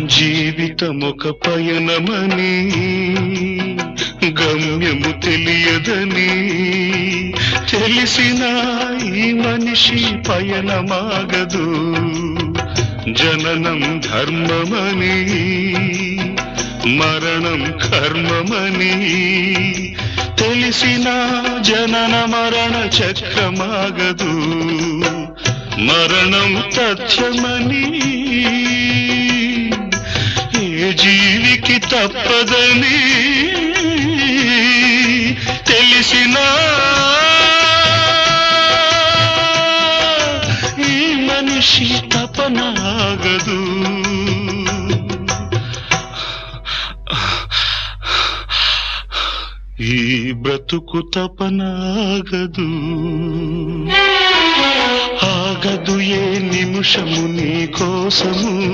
జీవితమొక పయనమని గమ్యము తెలియదని తెలిసిన ఈ మనిషి పయనమాగదు. జననం ధర్మమని మరణం కర్మమని తెలిసిన జనన మరణ చక్రమాగదు. మరణం తథ్యమని ఏ జీవికి తప్పదని తెలిసిన ఈ మనిషి తపనాగదు. ఈ బ్రతుకు తపనాగదు. ఆగదు ఏ నిమిషము నీ కోసము.